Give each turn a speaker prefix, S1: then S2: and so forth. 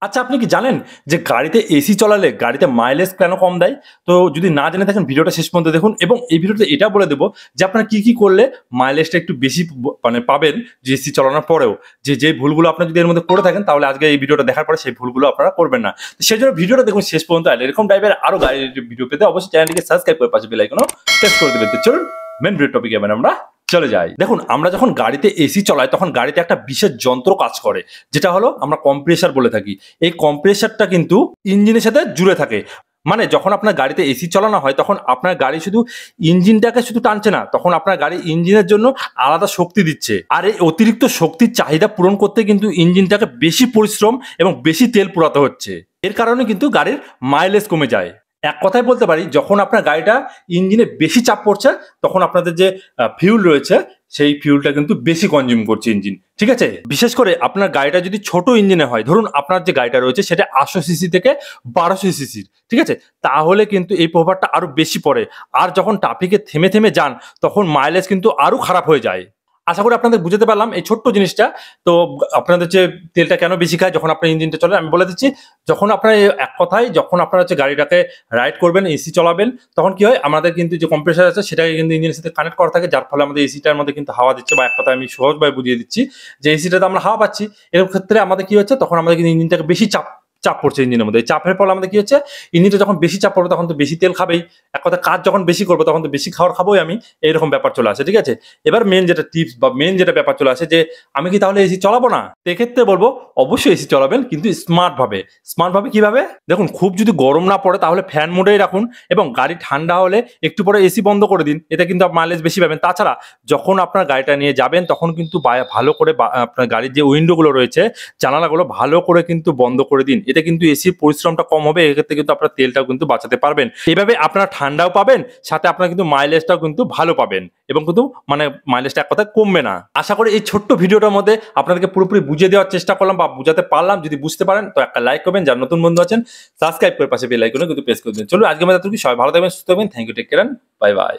S1: আচ্ছা, আপনি কি জানেন যে গাড়িতে এসি চলালে গাড়িতে মাইলেজ কেন কম দেয়? তো যদি না জেনে থাকেন ভিডিওটা শেষ পর্যন্ত দেখুন এবং এই ভিডিওতে এটাও বলে দেব যে আপনারা কি করলে মাইলেজটা একটু বেশি মানে পাবেন যে এসি চালানোর পরেও। যে ভুলগুলো আপনারা যদি এর মধ্যে করে থাকেন তাহলে আজকে এই ভিডিওটা দেখার পরে সেই ভুলগুলো আপনারা করবেন না। তো সেজন্য ভিডিওটা দেখুন শেষ পর্যন্ত। আর এরকম টাইপের আরো গাড়ির ভিডিও পেতে অবশ্যই চ্যানেলটিকে সাবস্ক্রাইব করে পাশে বেল আইকনও প্রেস করে দিবেন। তো চলুন মেইন ভিডিও টপিকে এবার আমরা চলে যাই। দেখুন, আমরা যখন গাড়িতে এসি চলাই তখন গাড়িতে একটা বিশেষ যন্ত্র কাজ করে, যেটা হলো আমরা কম্প্রেসার বলে থাকি। এই কম্প্রেসারটা কিন্তু ইঞ্জিনের সাথে জুড়ে থাকে। মানে যখন আপনার গাড়িতে এসি চালানো হয় তখন আপনার গাড়ি শুধু ইঞ্জিনটাকে শুধু টানছে না, তখন আপনার গাড়ি ইঞ্জিনের জন্য আলাদা শক্তি দিচ্ছে। আর এই অতিরিক্ত শক্তির চাহিদা পূরণ করতে কিন্তু ইঞ্জিনটাকে বেশি পরিশ্রম এবং বেশি তেল পোড়াতে হচ্ছে। এর কারণে কিন্তু গাড়ির মাইলেজ কমে যায়। এক কথায় বলতে পারি, যখন আপনার গাড়িটা ইঞ্জিনে বেশি চাপ পড়ছে তখন আপনাদের যে ফিউল রয়েছে সেই ফিউলটা কিন্তু বেশি কনজিউম করছে ইঞ্জিন। ঠিক আছে, বিশেষ করে আপনার গাড়িটা যদি ছোট ইঞ্জিনে হয়, ধরুন আপনার যে গাড়িটা রয়েছে সেটা 800 সিসি থেকে 1200 সিসির, ঠিক আছে, তাহলে কিন্তু এই প্রভাবটা আরো বেশি পড়ে। আর যখন ট্রাফিকে থেমে থেমে যান তখন মাইলেজ কিন্তু আরো খারাপ হয়ে যায়। আশা করি আপনাদের বুঝতে পারলাম এই ছোট্ট জিনিসটা। তো আপনাদের যে তেলটা কেন বেশি খায় যখন আপনার ইঞ্জিনটা চলে, আমি বলে দিচ্ছি। যখন আপনার এক কথায় যখন আপনারা হচ্ছে গাড়িটাকে রাইড করবেন, এসি চালাবেন, তখন কি হয়, আমাদের কিন্তু যে কম্প্রেসার আছে সেটাকে কিন্তু ইঞ্জিনের সাথে কানেক্ট করা থাকে, যার ফলে আমাদের এসিটার মধ্যে কিন্তু হাওয়া দিচ্ছে। বা এক কথায় আমি সহজভাবে বুঝিয়ে দিচ্ছি যে এসিটাতে আমরা হাওয়া পাচ্ছি। এর ক্ষেত্রে আমাদের কি হচ্ছে, তখন আমাদের কিন্তু ইঞ্জিনটাকে বেশি চাপ চাপ পড়ছে ইঞ্জিনের মধ্যে। এই চাপের ফলে আমাদের কি হচ্ছে, ইঞ্জিনটা যখন বেশি চাপ পড়বে তখন তো বেশি তেল খাবেই। এক কথা কাজ যখন বেশি করবো তখন তো বেশি খাবার খাবোই আমি। এইরকম ব্যাপার চলে আসে। ঠিক আছে, এবার মেন যেটা টিপস বা মেন যেটা ব্যাপার চলে আসে যে আমি কি তাহলে এসি চালাবো না? সেক্ষেত্রে বলবো অবশ্যই এসি চালাবেন, কিন্তু স্মার্ট ভাবে। স্মার্ট ভাবে কিভাবে? দেখুন, খুব যদি গরম না পড়ে তাহলে ফ্যান মোডেই রাখুন এবং গাড়ি ঠান্ডা হলে একটু পরে এসি বন্ধ করে দিন। এতে কিন্তু মাইলেজ বেশি পাবেন। তাছাড়া যখন আপনার গাড়িটা নিয়ে যাবেন তখন কিন্তু ভালো করে আপনার গাড়ির যে উইন্ডোগুলো রয়েছে, জানালাগুলো ভালো করে কিন্তু বন্ধ করে দিন। এতে কিন্তু এসির পরিশ্রমটা কম হবে। এক্ষেত্রে কিন্তু আপনার তেলটাও কিন্তু বাঁচাতে পারবেন। এইভাবে আপনারা ঠান্ডাও পাবেন, সাথে আপনারা কিন্তু মাইলেজটাও কিন্তু ভালো পাবেন এবং কিন্তু মানে মাইলেজটা এক কথায় কমবে না। আশা করি এই ছোট্ট ভিডিওটার মধ্যে আপনাদেরকে পুরোপুরি বুঝিয়ে দেওয়ার চেষ্টা করলাম বা বুঝাতে পারলাম। যদি বুঝতে পারেন তো একটা লাইক করবেন, যারা নতুন বন্ধু আছেন সাবস্ক্রাইব করে পাশে বেল আইকনে কিন্তু প্রেস করে দিন। চলুন আজকে আমাদের সবাই ভালো থাকবেন, সুস্থ থাকবেন। Thank you, take care, bye by.